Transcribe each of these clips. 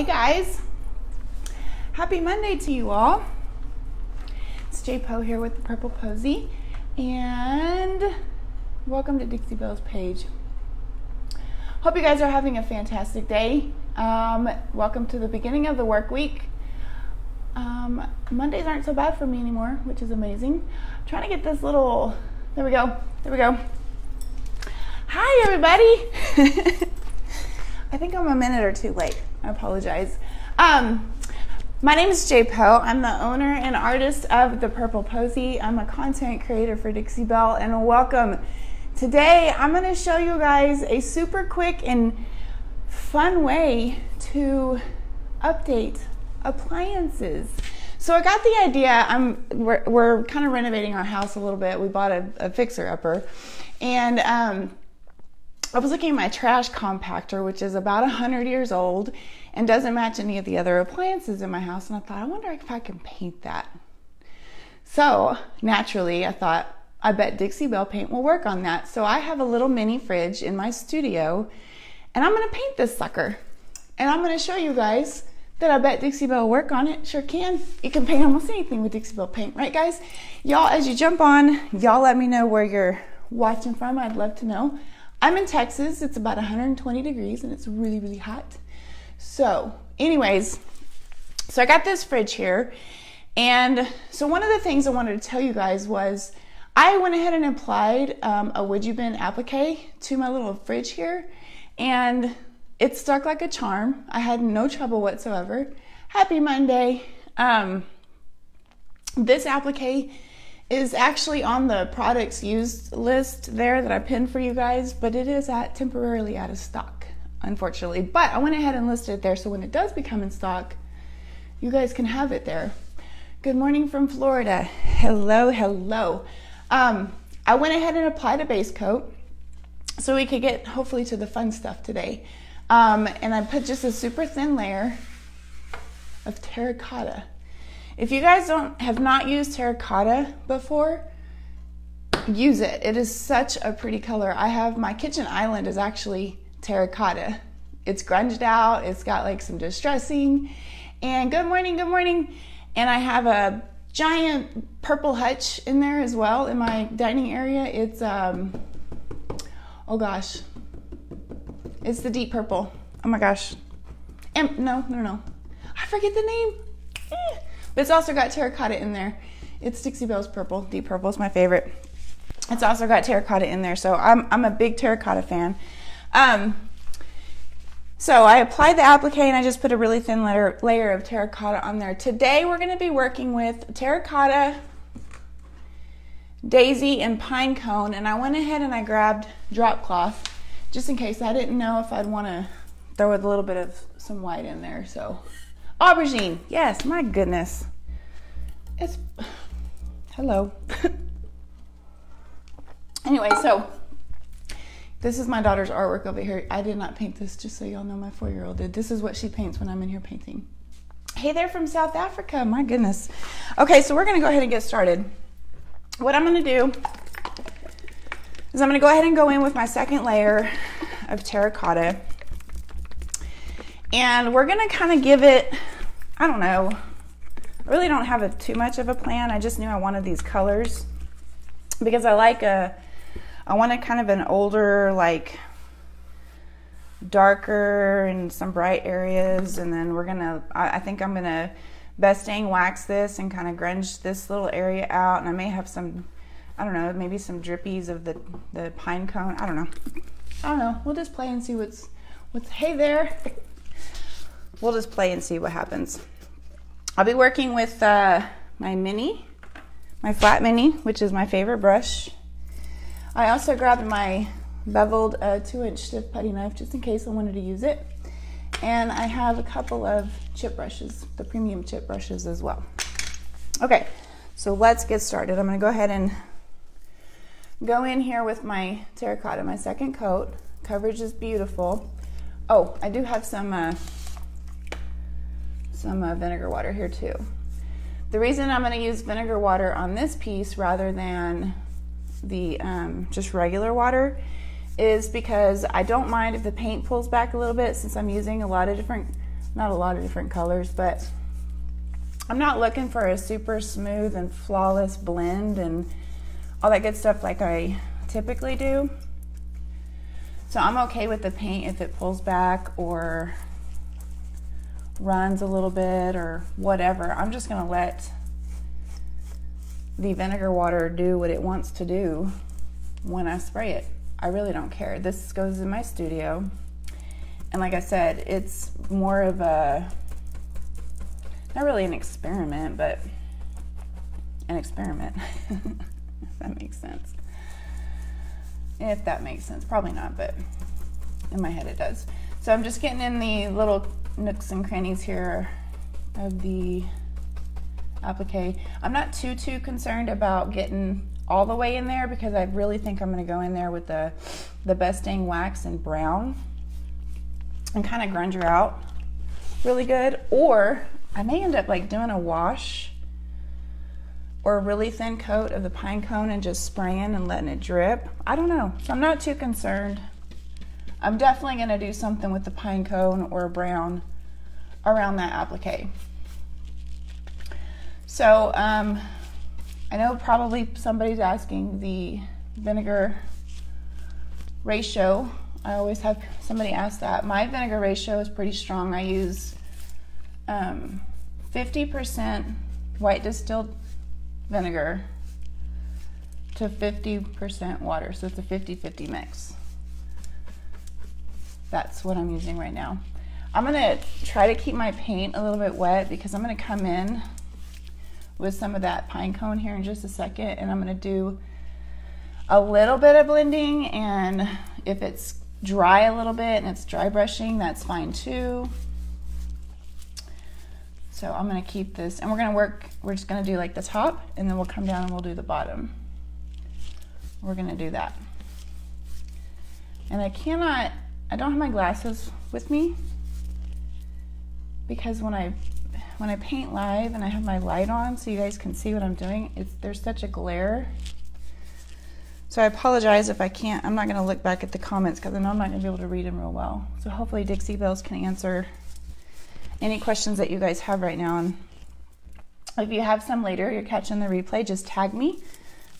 Hey guys, happy Monday to you all. It's J Po here with the Purple Posy, and welcome to Dixie Belle's page. Hope you guys are having a fantastic day. Welcome to the beginning of the work week. Mondays aren't so bad for me anymore, which is amazing. I'm trying to get this little, there we go. Hi everybody. I think I'm a minute or two late. I apologize. My name is J Po. I'm the owner and artist of the Purple Posy. I'm a content creator for Dixie Belle, and welcome. Today I'm going to show you guys a super quick and fun way to update appliances. So I got the idea. We're kind of renovating our house a little bit. We bought a fixer-upper, and I was looking at my trash compactor, which is about 100 years old and doesn't match any of the other appliances in my house. And I thought, I wonder if I can paint that. So naturally, I thought, I bet Dixie Belle paint will work on that. So I have a little mini fridge in my studio, and I'm going to paint this sucker. And I'm going to show you guys that I bet Dixie Belle will work on it. Sure can. You can paint almost anything with Dixie Belle paint, right guys? Y'all, as you jump on, y'all let me know where you're watching from. I'd love to know. I'm in Texas. It's about 120 degrees and it's really, really hot. So anyways, so I got this fridge here. And so one of the things I wanted to tell you guys was I went ahead and applied a Would You Bin applique to my little fridge here. And it stuck like a charm. I had no trouble whatsoever. Happy Monday. This applique is actually on the products used list there that I pinned for you guys, but it is temporarily out of stock, unfortunately. But I went ahead and listed it there, so when it does become in stock, you guys can have it there. Good morning from Florida. Hello, hello. I went ahead and applied a base coat so we could get hopefully to the fun stuff today. And I put just a super thin layer of terracotta. If you guys have not used terracotta before, use it. It is such a pretty color. My kitchen island is actually terracotta. It's grunged out. It's got like some distressing. And good morning. And I have a giant purple hutch in there as well in my dining area. It's, oh gosh. It's the deep purple. Oh my gosh. No. I forget the name. But it's also got terracotta in there. It's Dixie Belle's purple. Deep purple is my favorite. It's also got terracotta in there. So I'm a big terracotta fan. So I applied the applique and I just put a really thin layer of terracotta on there. Today we're going to be working with terracotta, daisy, and pine cone. And I went ahead and I grabbed drop cloth just in case. I didn't know if I'd want to throw a little bit of some white in there. So aubergine, yes, my goodness. Hello. Anyway, so this is my daughter's artwork over here. I did not paint this, just so y'all know. My 4-year-old did. This is what she paints when I'm in here painting. Hey there from South Africa, my goodness. Okay, so we're gonna go ahead and get started. What I'm gonna do is I'm gonna go ahead and go in with my second layer of terracotta. And we're gonna kind of give it, I don't know, I really don't have too much of a plan. I just knew I wanted these colors because I wanted kind of an older, like darker and some bright areas. And then I think I'm gonna Bestang wax this and kind of grunge this little area out. And I may have some, I don't know, maybe some drippies of the pine cone. I don't know. We'll just play and see what's hey there. We'll just play and see what happens. I'll be working with my flat mini, which is my favorite brush. I also grabbed my beveled 2-inch stiff putty knife just in case I wanted to use it. And I have a couple of chip brushes, the premium chip brushes as well. Okay, so let's get started. I'm gonna go ahead and go in here with my terracotta, my second coat. Coverage is beautiful. Oh, I do have some vinegar water here too. The reason I'm going to use vinegar water on this piece rather than the just regular water is because I don't mind if the paint pulls back a little bit, since I'm using a lot of different not a lot of different colors, but I'm not looking for a super smooth and flawless blend and all that good stuff like I typically do. So I'm okay with the paint if it pulls back or runs a little bit or whatever. I'm just gonna let the vinegar water do what it wants to do when I spray it. I really don't care. This goes in my studio, and like I said, it's more of a, not really an experiment, but an experiment. If that makes sense. If that makes sense, probably not, but in my head it does. So I'm just getting in the little nooks and crannies here of the applique. I'm not too concerned about getting all the way in there because I really think I'm going to go in there with the Best Dang wax in brown and kind of grunge her out really good. Or I may end up like doing a wash or a really thin coat of the pine cone and just spraying and letting it drip. I don't know. So I'm not too concerned. I'm definitely going to do something with the pine cone or brown around that applique. So I know probably somebody's asking the vinegar ratio. I always have somebody ask that. My vinegar ratio is pretty strong. I use 50% white distilled vinegar to 50% water. So it's a 50-50 mix. That's what I'm using right now. I'm gonna try to keep my paint a little bit wet because I'm gonna come in with some of that pine cone here in just a second, and I'm gonna do a little bit of blending, and if it's dry a little bit and it's dry brushing, that's fine too. So I'm gonna keep this, and we're just gonna do like the top, and then we'll come down and we'll do the bottom. We're gonna do that. And I don't have my glasses with me because when I paint live and I have my light on so you guys can see what I'm doing, there's such a glare. So I apologize if I'm not gonna look back at the comments because I know I'm not gonna be able to read them real well. So hopefully Dixie Bells can answer any questions that you guys have right now. And if you have some later, you're catching the replay, just tag me,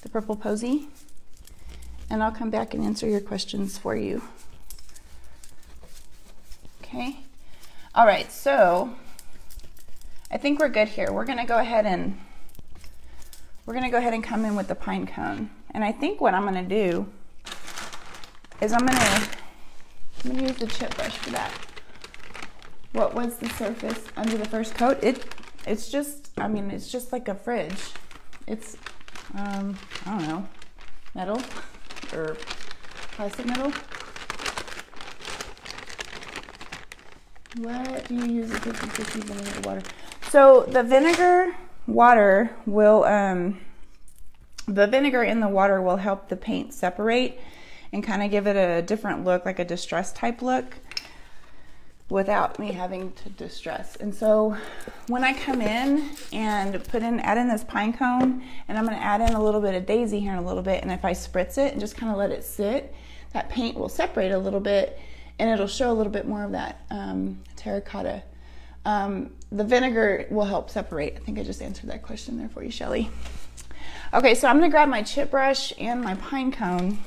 the Purple Posy, and I'll come back and answer your questions for you. Okay. All right, so I think we're good here. We're gonna go ahead and come in with the pine cone. And I think what I'm gonna do is I'm gonna use the chip brush for that. What was the surface under the first coat? It's just, I mean, it's just like a fridge. It's, I don't know, metal or plastic metal. What do you use a 50-50 vinegar water? So the vinegar water will, the vinegar in the water will help the paint separate and kind of give it a different look, like a distress type look, without me having to distress. And so when I come in and add in this pine cone, and I'm going to add in a little bit of daisy here in a little bit, and if I spritz it and just kind of let it sit, that paint will separate a little bit and it'll show a little bit more of that terracotta. The vinegar will help separate. I think I just answered that question there for you, Shelly. Okay, so I'm gonna grab my chip brush and my pine cone,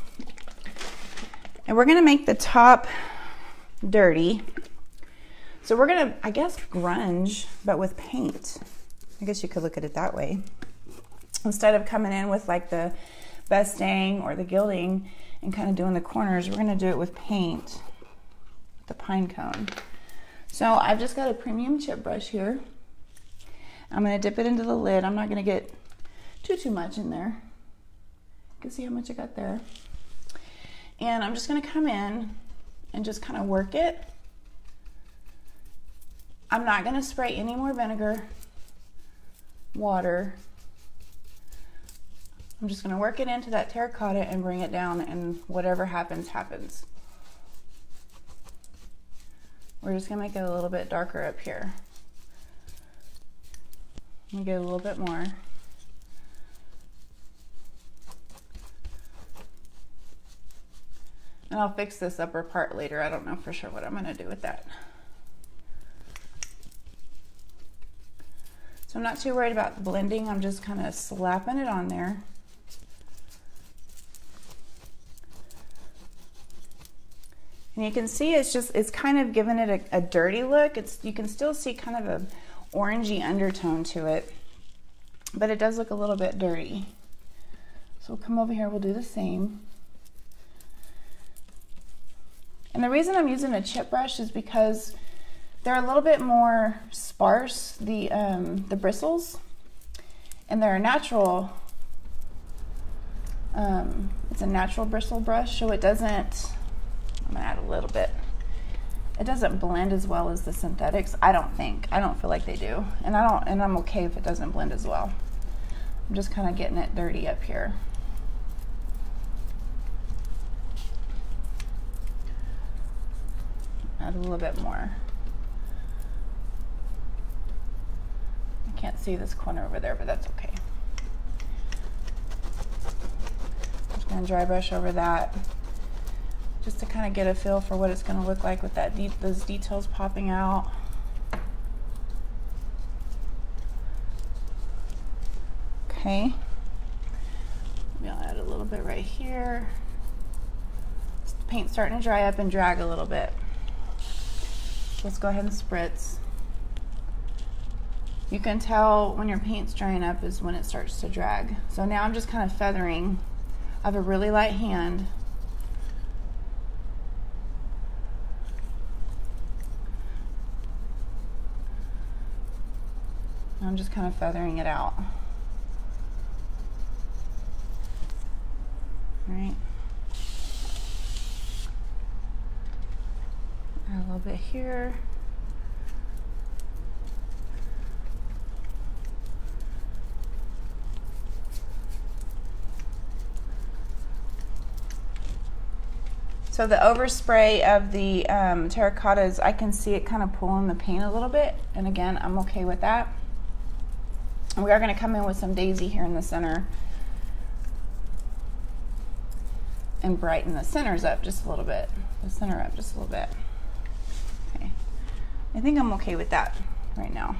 and we're gonna make the top dirty. So we're gonna, I guess, grunge, but with paint. I guess you could look at it that way. Instead of coming in with like the Best Dang or the gilding and kind of doing the corners, we're gonna do it with paint, the pine cone. So I've just got a premium chip brush here. I'm gonna dip it into the lid. I'm not gonna get too much in there. You can see how much I got there. And I'm just gonna come in and just kind of work it. I'm not gonna spray any more vinegar, water. I'm just gonna work it into that terracotta and bring it down, and whatever happens, happens. We're just gonna make it a little bit darker up here. Let me get a little bit more. And I'll fix this upper part later. I don't know for sure what I'm gonna do with that. So I'm not too worried about blending. I'm just kind of slapping it on there. And you can see it's kind of giving it a dirty look. You can still see kind of a orangey undertone to it, but it does look a little bit dirty. So we'll come over here, we'll do the same. And the reason I'm using a chip brush is because they're a little bit more sparse, the bristles, and they're a natural, it's a natural bristle brush, so it doesn't, I'm gonna add a little bit. It doesn't blend as well as the synthetics, I don't think. I don't feel like they do. And I'm okay if it doesn't blend as well. I'm just kind of getting it dirty up here. Add a little bit more. I can't see this corner over there, but that's okay. I'm just gonna dry brush over that, just to kind of get a feel for what it's gonna look like with that those details popping out. Okay. Maybe I'll add a little bit right here. The paint's starting to dry up and drag a little bit. Let's go ahead and spritz. You can tell when your paint's drying up is when it starts to drag. So now I'm just kind of feathering. I have a really light hand. I'm just kind of feathering it out. All right. Add a little bit here. So the overspray of the terracottas, I can see it kind of pulling the paint a little bit. And again, I'm okay with that. And we are going to come in with some daisy here in the center and brighten the centers up just a little bit. The center up just a little bit. Okay. I think I'm okay with that right now.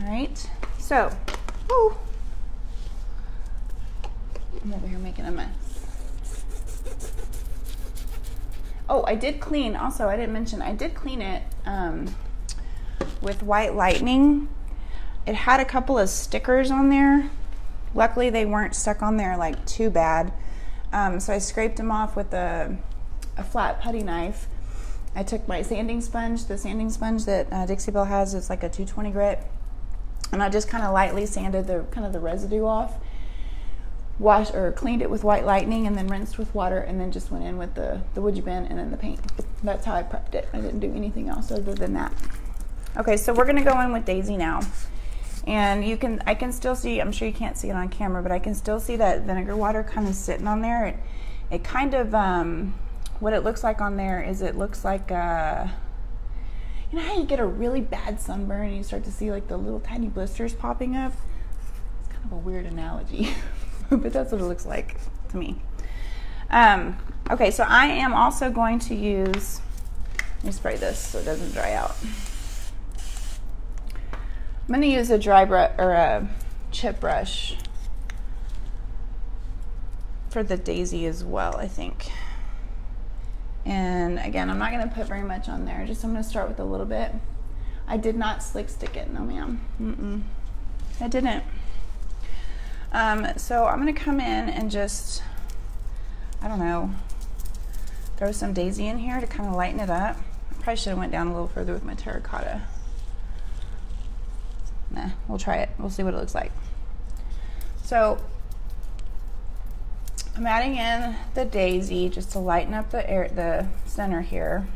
All right. So, woo. I'm over here making a mess. Oh, I did clean, also I didn't mention, I did clean it with White Lightning. It had a couple of stickers on there. Luckily they weren't stuck on there like too bad. So I scraped them off with a flat putty knife. I took my sanding sponge, the sanding sponge that Dixie Belle has, it's like a 220 grit. And I just kind of lightly sanded the residue off. Washed or cleaned it with White Lightning and then rinsed with water and then just went in with the wood bin and then the paint. That's how I prepped it. I didn't do anything else other than that. Okay, so we're gonna go in with Daisy now. And I can still see, I'm sure you can't see it on camera, but I can still see that vinegar water kind of sitting on there. It kind of, what it looks like on there is it looks like, you know how you get a really bad sunburn and you start to see like the little tiny blisters popping up? It's kind of a weird analogy. But that's what it looks like to me. Okay, so I am also going to use, let me spray this so it doesn't dry out. I'm going to use a dry brush or a chip brush for the daisy as well, I think. And again, I'm not going to put very much on there. I'm going to start with a little bit. I did not slick stick it, no ma'am. I didn't. So I'm going to come in and just, I don't know, throw some daisy in here to kind of lighten it up. I probably should have went down a little further with my terracotta. Nah, we'll try it. We'll see what it looks like. So I'm adding in the daisy just to lighten up the center here.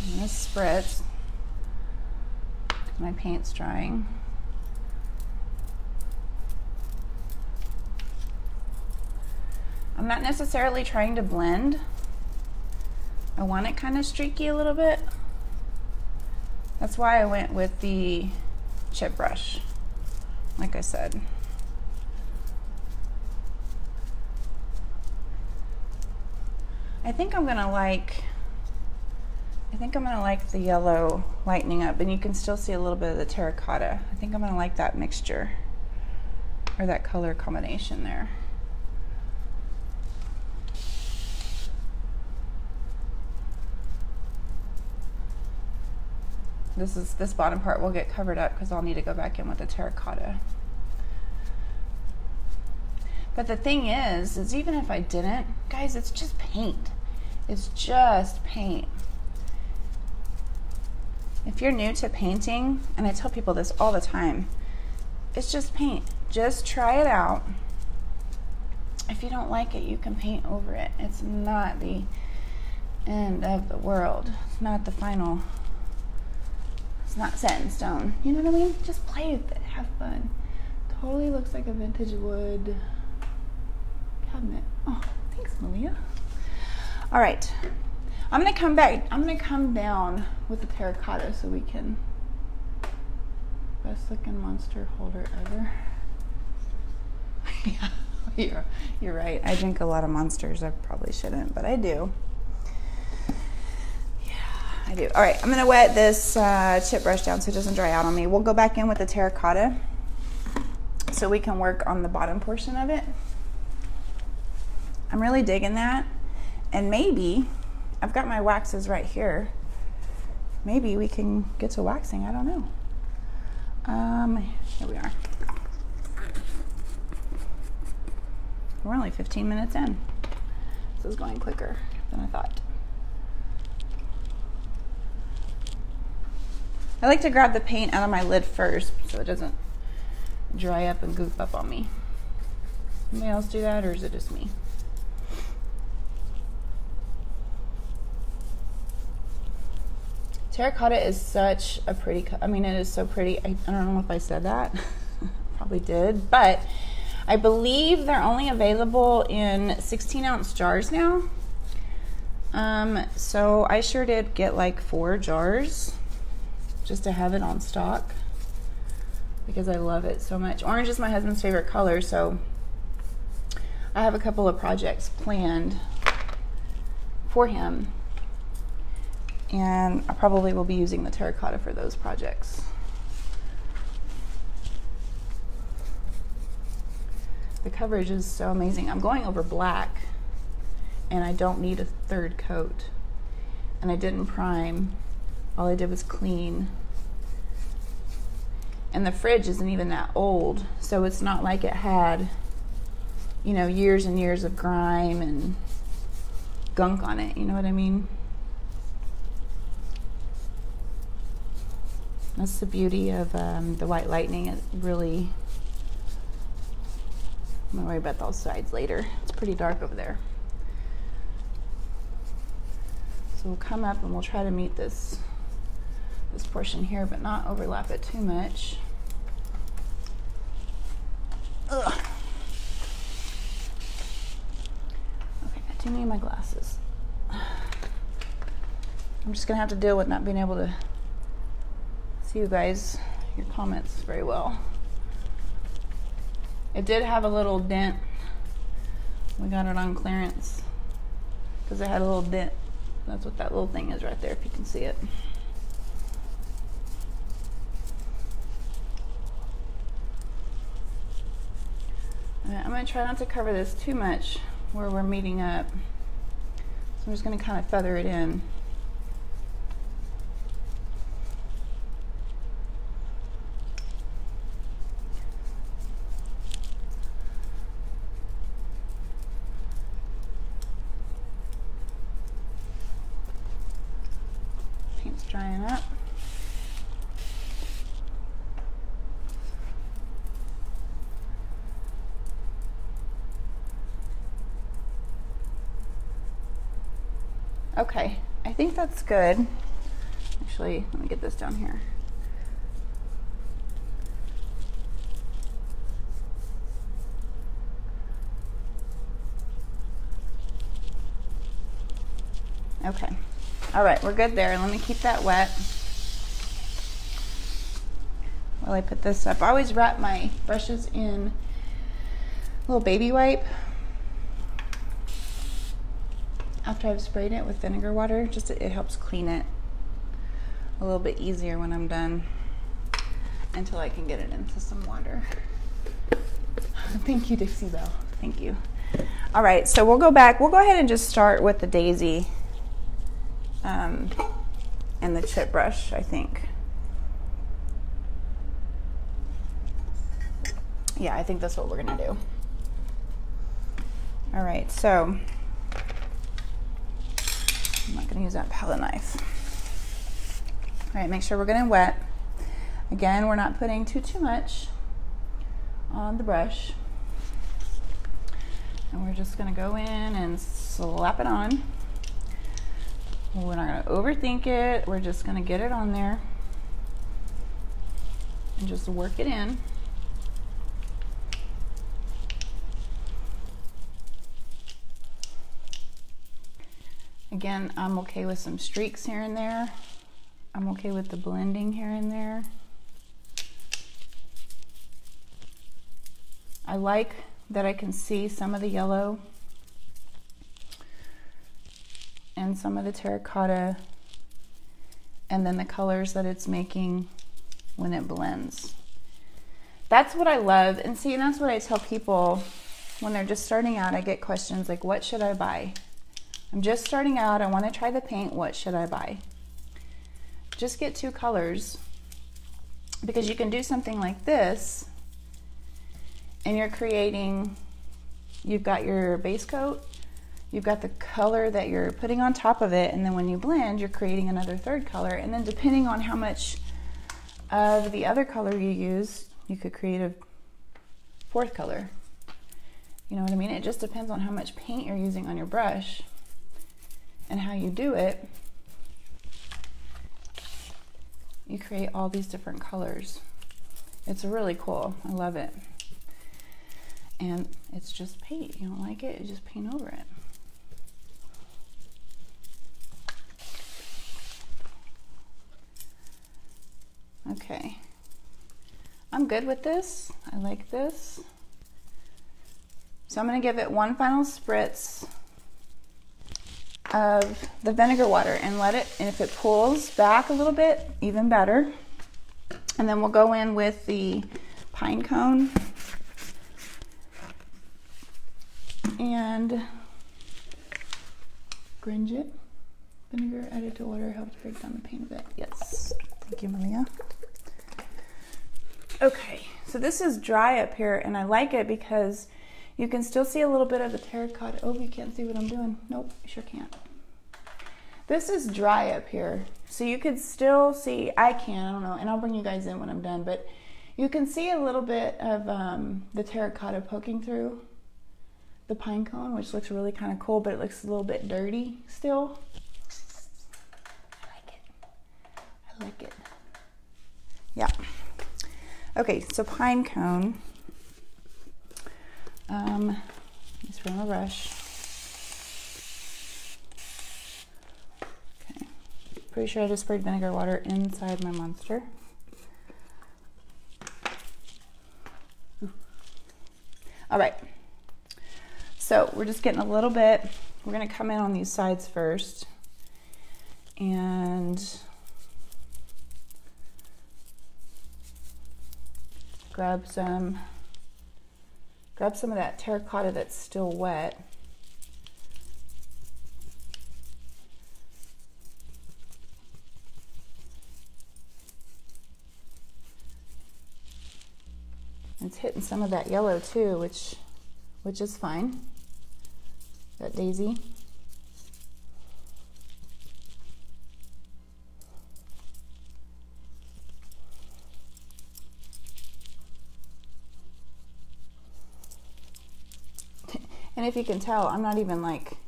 And this spritz. My paint's drying. I'm not necessarily trying to blend. I want it kind of streaky a little bit. That's why I went with the chip brush, like I said. I I think I'm gonna like the yellow lightening up, and you can still see a little bit of the terracotta. I think I'm gonna like that mixture, or that color combination there. This bottom part will get covered up because I'll need to go back in with the terracotta. But the thing is even if I didn't, guys, it's just paint. It's just paint. If you're new to painting, and I tell people this all the time, it's just paint. Just try it out. If you don't like it, you can paint over it. It's not the end of the world. It's not the final. It's not set in stone. You know what I mean? Just play with it. Have fun. Totally looks like a vintage wood cabinet. Oh, thanks, Malia. All right. I'm going to come back. I'm going to come down with the terracotta so we can. Best looking monster holder ever. Yeah, you're right. I drink a lot of Monsters. I probably shouldn't, but I do. I do. All right, I'm gonna wet this chip brush down so it doesn't dry out on me. We'll go back in with the terracotta so we can work on the bottom portion of it. I'm really digging that. And maybe, I've got my waxes right here. Maybe we can get to waxing, I don't know. Here we are. We're only 15 minutes in. This is going quicker than I thought. I like to grab the paint out of my lid first so it doesn't dry up and goof up on me. Anybody else do that, or is it just me? Terracotta is such a pretty, I mean, it is so pretty. I don't know if I said that. Probably did, but I believe they're only available in 16-ounce jars now. So I sure did get like 4 jars just to have it on stock because I love it so much. Orange is my husband's favorite color, so I have a couple of projects planned for him, and I probably will be using the terracotta for those projects. The coverage is so amazing. I'm going over black, and I don't need a 3rd coat, and I didn't prime. All I did was clean. And the fridge isn't even that old, so it's not like it had, you know, years and years of grime and gunk on it, you know what I mean? That's the beauty of the white lightning. It really, I'm gonna worry about those sides later. It's pretty dark over there. So we'll come up and we'll try to meet this portion here, but not overlap it too much. Ugh. Okay, got too many of my glasses. I'm just gonna have to deal with not being able to see you guys, your comments very well. It did have a little dent. We got it on clearance because it had a little dent. That's what that little thing is right there, if you can see it. I'm going to try not to cover this too much where we're meeting up. So I'm just going to kind of feather it in. Paint's drying up. Okay, I think that's good. Actually, let me get this down here. Okay, all right, we're good there. Let me keep that wet while I put this up. I always wrap my brushes in a little baby wipe. after I've sprayed it with vinegar water. Just it helps clean it a little bit easier when I'm done, until I can get it into some water. Thank you, Dixie Belle. Thank you. All right, so we'll go back. We'll go ahead and just start with the daisy and the chip brush, I think. Yeah, I think that's what we're gonna do. All right, so I'm not gonna use that palette knife. All right, make sure we're getting wet. Again, we're not putting too much on the brush. And we're just gonna go in and slap it on. We're not gonna overthink it. We're just gonna get it on there and just work it in. Again, I'm okay with some streaks here and there. I'm okay with the blending here and there. I like that I can see some of the yellow and some of the terracotta, and then the colors that it's making when it blends. That's what I love. And see, and that's what I tell people when they're just starting out. I get questions like, what should I buy? I'm just starting out, I want to try the paint, what should I buy? Just get 2 colors, because you can do something like this and you're creating, you've got your base coat, you've got the color that you're putting on top of it, and then when you blend, you're creating another 3rd color, and then depending on how much of the other color you use, you could create a 4th color. You know what I mean? It just depends on how much paint you're using on your brush and how you do it. You create all these different colors. It's really cool. I love it. And it's just paint. You don't like it, you just paint over it. Okay. I'm good with this. I like this. So I'm going to give it one final spritz of the vinegar water and let it, and if it pulls back a little bit, even better. And then we'll go in with the pine cone and gringe it. Vinegar added to water helps break down the paint a bit. Yes, thank you, Malia. Okay, so this is dry up here, and I like it because you can still see a little bit of the terracotta. Oh, you can't see what I'm doing. Nope, you sure can't. This is dry up here, so you could still see, I can, I don't know, and I'll bring you guys in when I'm done, but you can see a little bit of the terracotta poking through the pine cone, which looks really kind of cool, but it looks a little bit dirty still. I like it. I like it. Yeah. Okay, so pine cone. Just from a brush. Okay. Pretty sure I just sprayed vinegar water inside my monster. Ooh. All right. So we're just getting a little bit. We're going to come in on these sides first. And grab some of that terracotta that's still wet. It's hitting some of that yellow too, which is fine. That daisy. And if you can tell, I'm not even like,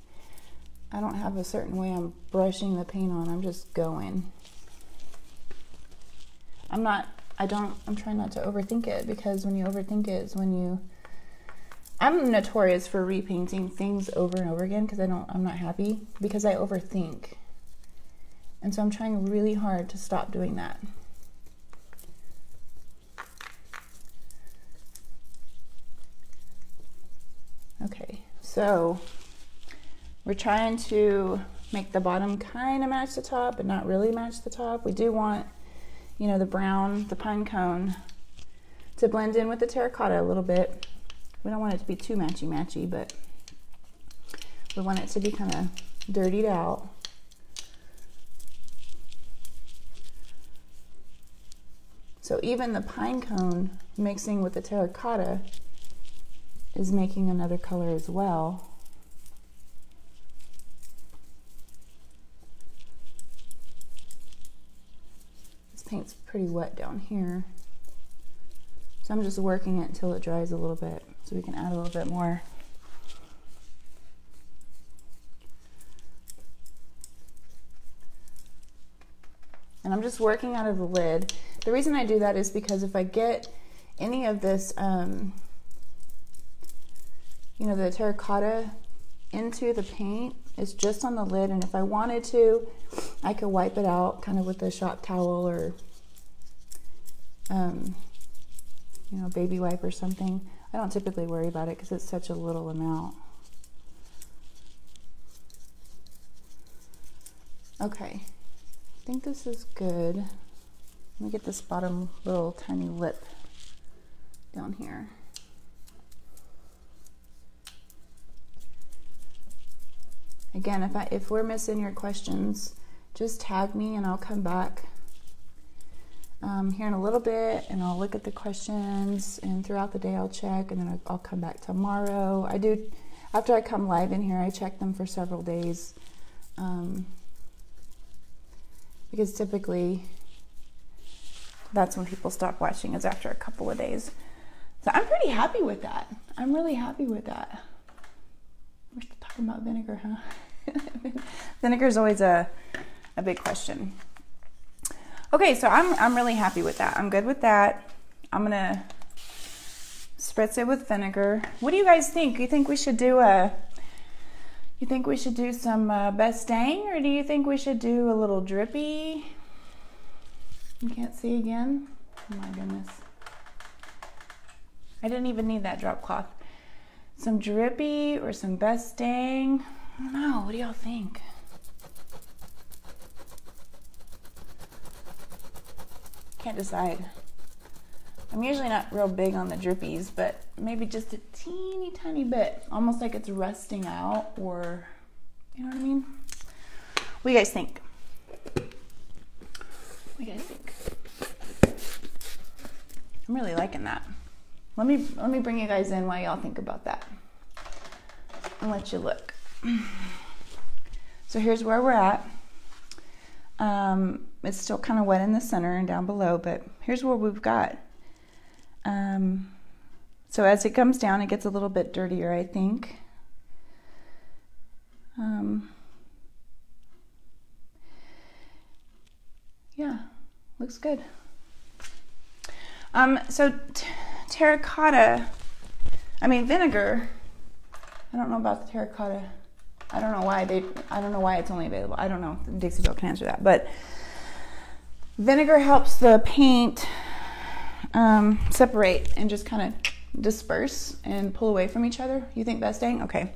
I don't have a certain way I'm brushing the paint on. I'm just going. I'm trying not to overthink it, because when you overthink it is when you, I'm notorious for repainting things over and over again because I'm not happy because I overthink. And so I'm trying really hard to stop doing that. Okay, so We're trying to make the bottom kind of match the top, but not really match the top. We do want, you know, the brown, the pine cone, to blend in with the terracotta a little bit. We don't want it to be too matchy-matchy, but we want it to be kind of dirtied out. So even the pine cone mixing with the terracotta is making another color as well. This paint's pretty wet down here. So I'm just working it until it dries a little bit so we can add a little bit more. And I'm just working out of the lid. The reason I do that is because if I get any of this, you know, the terracotta into the paint, it's just on the lid, and if I wanted to, I could wipe it out kind of with a shop towel or, you know, baby wipe or something. I don't typically worry about it because it's such a little amount. Okay, I think this is good. Let me get this bottom little tiny lip down here. Again, if we're missing your questions, just tag me and I'll come back here in a little bit and I'll look at the questions, and throughout the day I'll check, and then I'll come back tomorrow. I do, after I come live in here, I check them for several days because typically that's when people stop watching, is after a couple of days. So I'm pretty happy with that. I'm really happy with that. We're still talking about vinegar, huh? Vinegar is always a big question. Okay, so I'm really happy with that. I'm good with that. I'm gonna spritz it with vinegar. What do you guys think? You think we should do some best dang, or do you think we should do a little drippy? You can't see again? Oh my goodness. I didn't even need that drop cloth. Some drippy or some best dang? I don't know. What do y'all think? Can't decide. I'm usually not real big on the drippies, but maybe just a teeny tiny bit. Almost like it's rusting out, or, you know what I mean? What do you guys think? What do you guys think? I'm really liking that. Let me bring you guys in while y'all think about that and let you look. So here's where we're at. It's still kind of wet in the center and down below, but here's what we've got. So as it comes down, it gets a little bit dirtier, I think. Yeah, looks good. So terracotta, I mean vinegar, I don't know about the terracotta. I don't know why it's only available. I don't know. Dixie Belle can answer that. But vinegar helps the paint separate and just kind of disperse and pull away from each other. You think that's dang? Okay.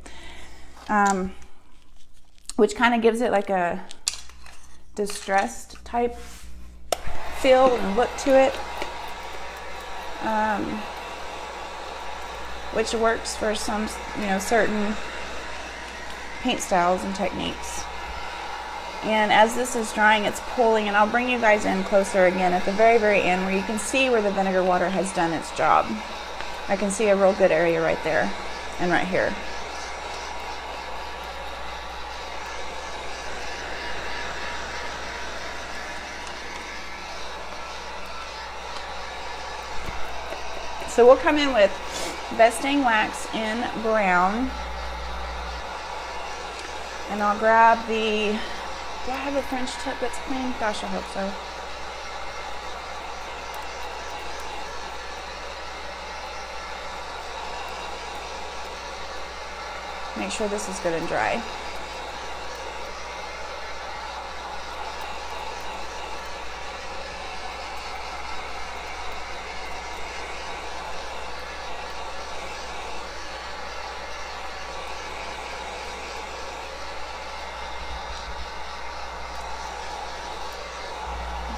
Which kind of gives it like a distressed type feel and look to it. Which works for some, certain paint styles and techniques. And as this is drying, it's pulling, and I'll bring you guys in closer again at the very, very end where you can see where the vinegar water has done its job. I can see a real good area right there and right here. So we'll come in with Best Dang Wax in brown. And I'll grab the, do I have a French tip that's clean? Gosh, I hope so. Make sure this is good and dry.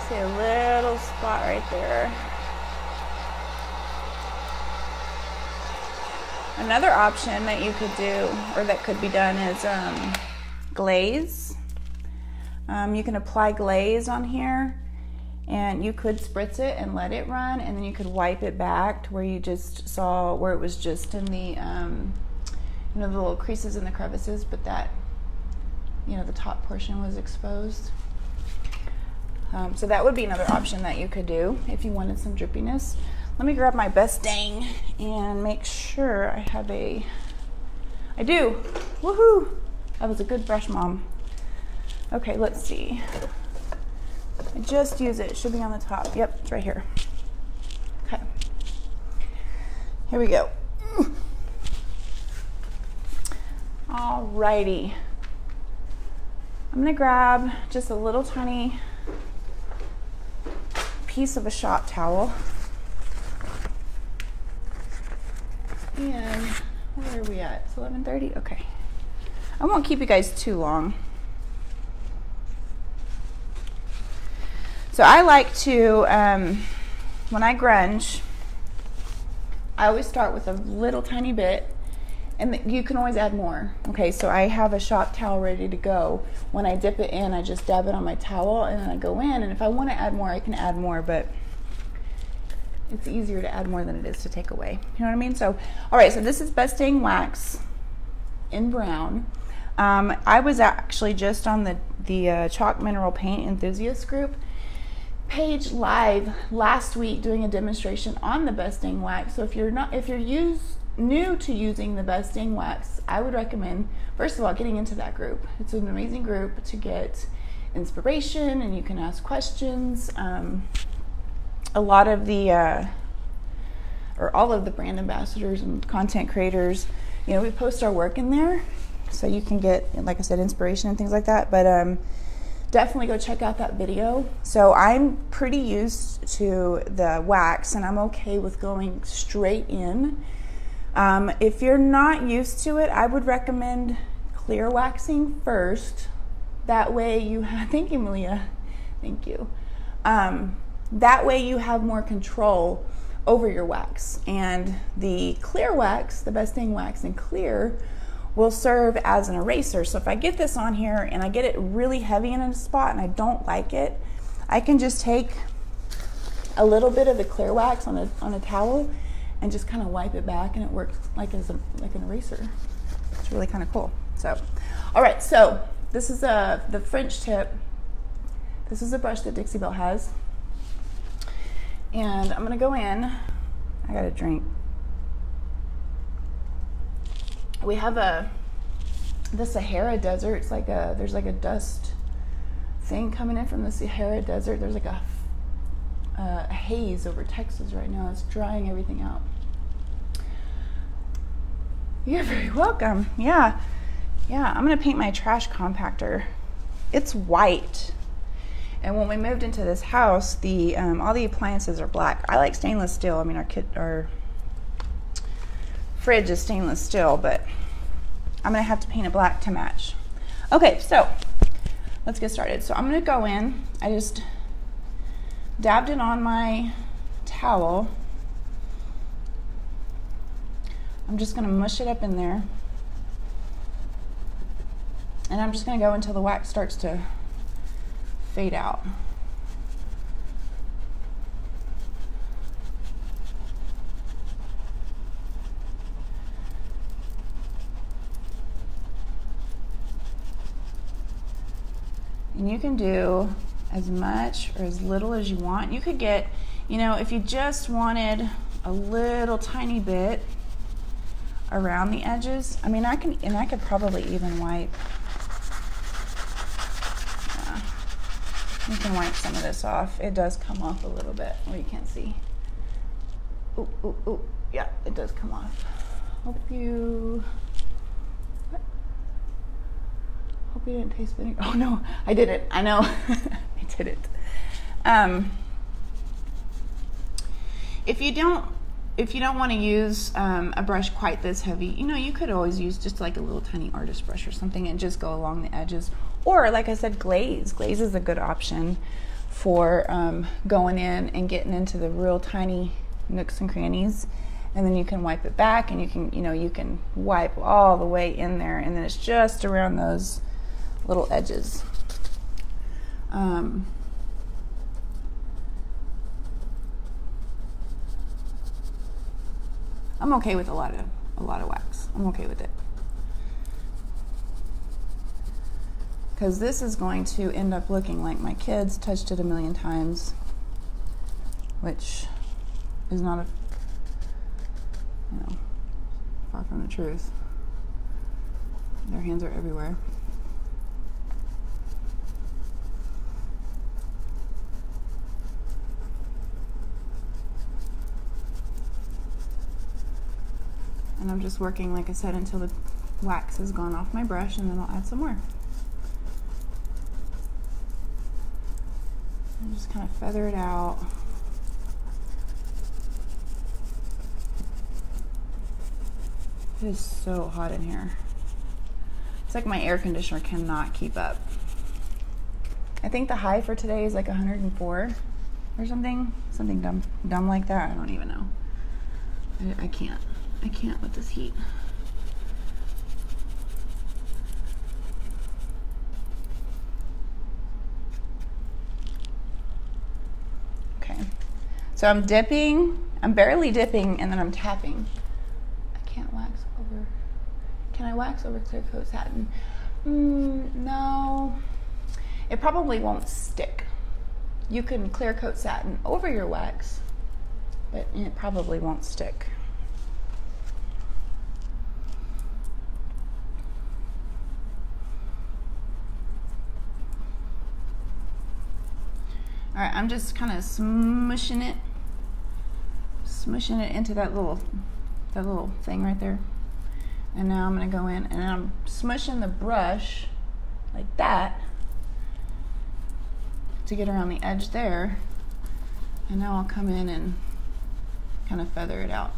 See a little spot right there. Another option that you could do, or that could be done, is glaze. You can apply glaze on here, and you could spritz it and let it run, and then you could wipe it back to where you just saw where it was just in the, the little creases and the crevices, but that, the top portion was exposed. So that would be another option that you could do if you wanted some drippiness. Let me grab my best dang and make sure I have I do. Woohoo! That was a good brush, Mom. Okay, let's see. I just use it. It should be on the top. Yep, it's right here. Okay. Here we go. Alrighty. I'm gonna grab just a little tiny piece of a shop towel. And where are we at? It's 11:30? Okay. I won't keep you guys too long. So I like to, when I grunge, I always start with a little tiny bit, and you can always add more. Okay, so I have a shop towel ready to go. When I dip it in, I just dab it on my towel, and then I go in, and if I want to add more, I can add more, but it's easier to add more than it is to take away. You know what I mean? So, all right, so this is Best Dang Wax in brown. I was actually just on the Chalk Mineral Paint Enthusiast group page live last week doing a demonstration on the Best Dang Wax. So if you're new to using the Best Dang Wax, I would recommend, first of all, getting into that group. It's an amazing group to get inspiration, and you can ask questions. A lot of the, or all of the brand ambassadors and content creators, we post our work in there, so you can get, like I said, inspiration and things like that. But definitely go check out that video. So I'm pretty used to the wax, and I'm okay with going straight in. If you're not used to it, I would recommend clear waxing first. That way you have, thank you, Malia, thank you. That way you have more control over your wax. And the clear wax, the Best Dang Wax in clear, will serve as an eraser. So if I get this on here and I get it really heavy in a spot and I don't like it, I can just take a little bit of the clear wax on a towel and just kind of wipe it back, and it works like an eraser. It's really kind of cool. So, all right, so this is the French tip. This is a brush that Dixie Belle has. And I'm gonna go in. I got a drink. We have the Sahara Desert. It's like there's like a dust thing coming in from the Sahara Desert. There's like a haze over Texas right now. It's drying everything out. You're very welcome. Yeah, I'm gonna paint my trash compactor. It's white. And when we moved into this house, all the appliances are black. I like stainless steel. I mean, our fridge is stainless steel, but I'm gonna have to paint it black to match. Okay, so let's get started. So I'm gonna go in. I just dabbed it on my towel. I'm just gonna mush it up in there. And I'm just gonna go until the wax starts to fade out. And you can do as much or as little as you want. You could get, if you just wanted a little tiny bit around the edges. I mean, I could probably even wipe. You can wipe some of this off. It does come off a little bit. Well, you can't see. Ooh. Yeah, it does come off. Hope you didn't taste vinegar. Oh no, I did it. I know. I did it. If you don't want to use a brush quite this heavy, you could always use just like a little tiny artist brush or something and just go along the edges. Or like I said, glaze. Glaze is a good option for going in and getting into the real tiny nooks and crannies. And then you can wipe it back, and you can wipe all the way in there, and then it's just around those little edges. I'm okay with a lot of wax. I'm okay with it, because this is going to end up looking like my kids touched it a million times, which is not far from the truth. Their hands are everywhere. And I'm just working, like I said, until the wax has gone off my brush, and then I'll add some more. And just kind of feather it out. It is so hot in here. It's like my air conditioner cannot keep up. I think the high for today is like 104 or something dumb like that. I don't even know. I can't with this heat. Okay, so I'm barely dipping, and then I'm tapping. Can I wax over clear coat satin? No, it probably won't stick. You can clear coat satin over your wax, but it probably won't stick. All right, I'm just kind of smushing it into that little thing right there. And now I'm going to go in, and I'm smushing the brush like that to get around the edge there. And now I'll come in and kind of feather it out.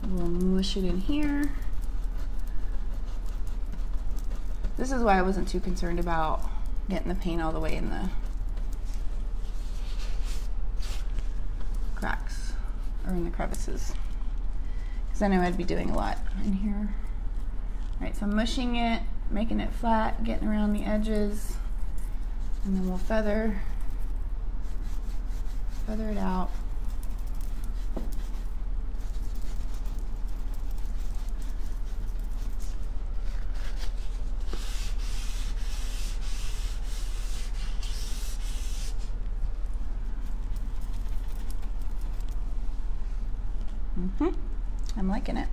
We'll mush it in here. This is why I wasn't too concerned about getting the paint all the way in the cracks or in the crevices, because I know I'd be doing a lot in here. All right, so I'm mushing it, making it flat, getting around the edges, and then we'll feather it out. I'm liking it.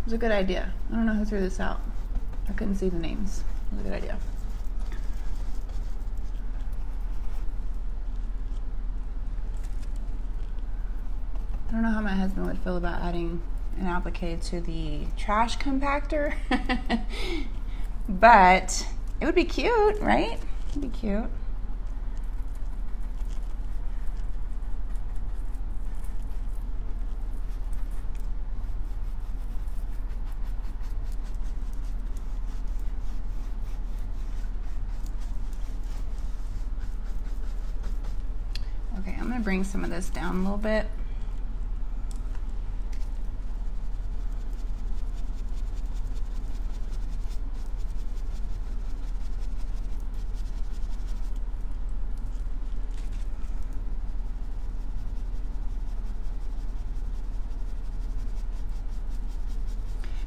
It was a good idea. I don't know who threw this out. I couldn't see the names. It was a good idea. I don't know how my husband would feel about adding an applique to the trash compactor, but it would be cute, right? It'd be cute. Okay, I'm gonna bring some of this down a little bit.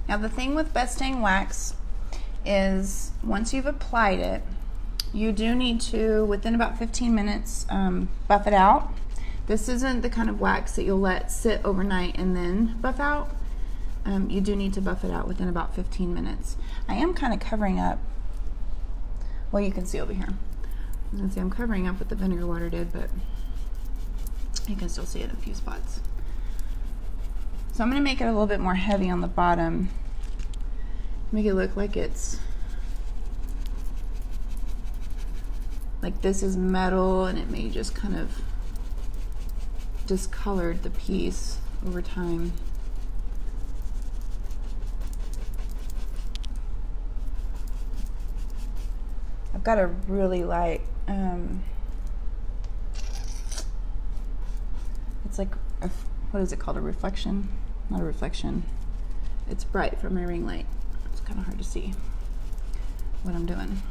Now the thing with best dang wax is once you've applied it, you do need to, within about 15 minutes, buff it out. This isn't the kind of wax that you'll let sit overnight and then buff out. You do need to buff it out within about 15 minutes. I am kind of covering up, well, you can see over here. You can see I'm covering up what the vinegar water did, but you can still see it in a few spots. So I'm going to make it a little bit more heavy on the bottom, make it look like it's like this is metal and it may just kind of discolored the piece over time. I've got a really light, it's like, what is it called? A reflection? Not a reflection. It's bright from my ring light. It's kind of hard to see what I'm doing.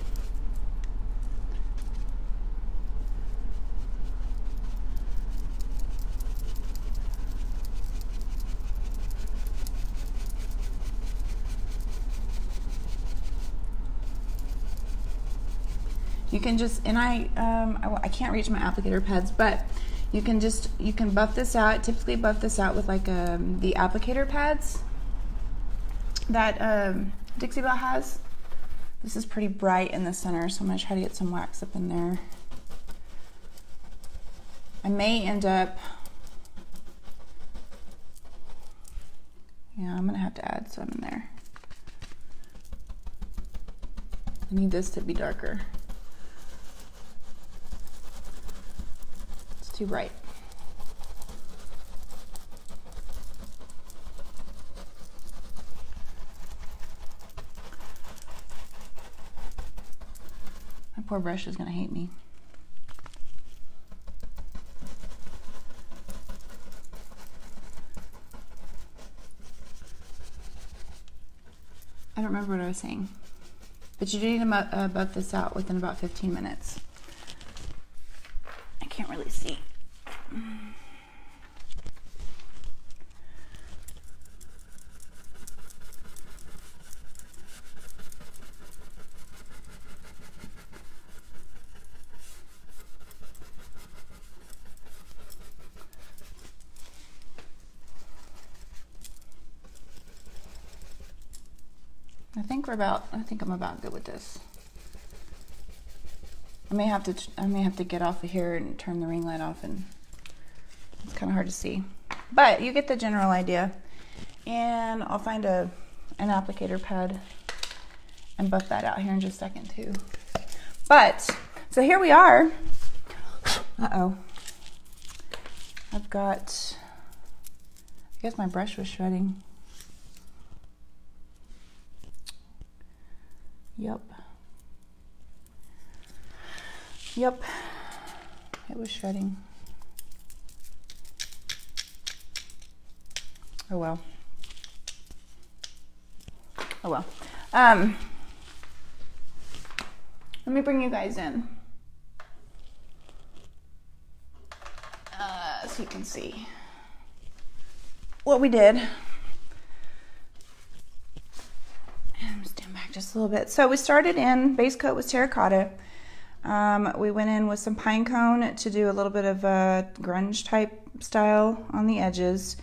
You can just, and I can't reach my applicator pads, but you can buff this out. Typically buff this out with like the applicator pads that Dixie Belle has. This is pretty bright in the center, so I'm gonna try to get some wax up in there. I may end up, yeah, I'm gonna have to add some in there. I need this to be darker. It's too bright. My poor brush is gonna hate me. I don't remember what I was saying. But you do need to buff this out within about 15 minutes. I can't really see. I think I'm about good with this. I may have to get off of here and turn the ring light off, and it's kind of hard to see. But you get the general idea. And I'll find an applicator pad and buff that out here in just a second too. But, so here we are. Uh-oh. I've got, I guess my brush was shredding. Yep, it was shredding. Oh well. Oh well. Let me bring you guys in. So you can see what we did. And stand back just a little bit. So we started in, base coat was terracotta. We went in with some pine cone to do a little bit of a grunge type style on the edges.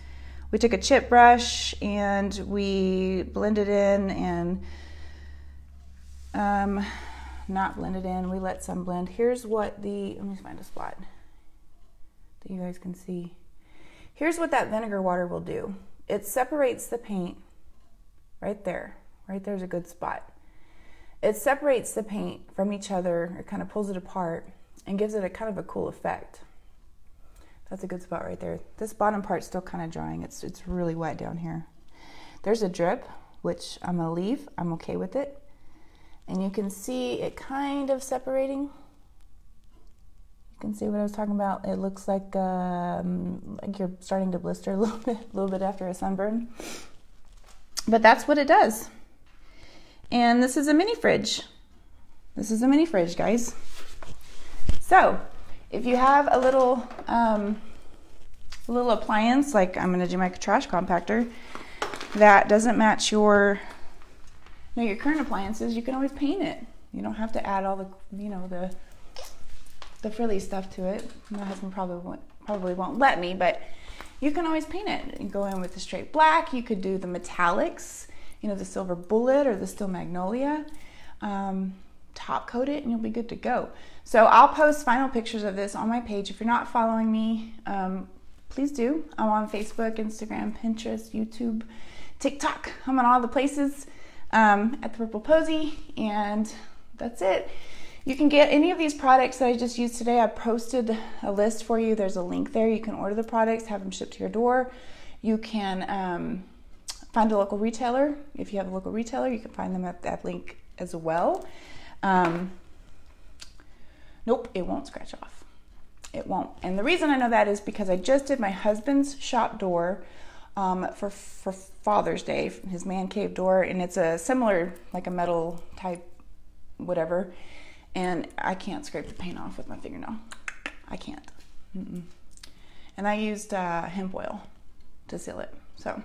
We took a chip brush and we blended in and not blended in, we let some blend. Here's what the, let me find a spot that you guys can see. Here's what that vinegar water will do. It separates the paint right there. Right there's a good spot. It separates the paint from each other, it kind of pulls it apart and gives it a kind of a cool effect. That's a good spot right there. This bottom part's still kind of drying. It's really wet down here. There's a drip, which I'm gonna leave. I'm okay with it. And you can see it kind of separating. You can see what I was talking about. It looks like you're starting to blister a little bit after a sunburn. But that's what it does. And this is a mini fridge. This is a mini fridge, guys. So, if you have a little appliance, like I'm gonna do my trash compactor, that doesn't match your current appliances, you can always paint it. You don't have to add all the, the frilly stuff to it. My husband probably won't let me, but you can always paint it. You go in with the straight black. You could do the metallics, the silver bullet or the steel magnolia, top coat it and you'll be good to go. So I'll post final pictures of this on my page. If you're not following me, please do. I'm on Facebook, Instagram, Pinterest, YouTube, TikTok. I'm on all the places at the Purple Posy, and that's it. You can get any of these products that I just used today. I posted a list for you. There's a link there. You can order the products, have them shipped to your door. You can find a local retailer. If you have a local retailer, you can find them at that link as well. Nope, it won't scratch off. It won't. And the reason I know that is because I just did my husband's shop door for Father's Day, his man cave door, and it's a similar, like a metal type whatever, and I can't scrape the paint off with my fingernail. I can't. And I used hemp oil to seal it. So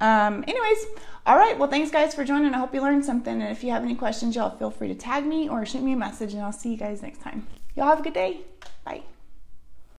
anyways, all right, well, thanks guys for joining. I hope you learned something, and if you have any questions, y'all feel free to tag me or shoot me a message, and I'll see you guys next time. Y'all have a good day. Bye.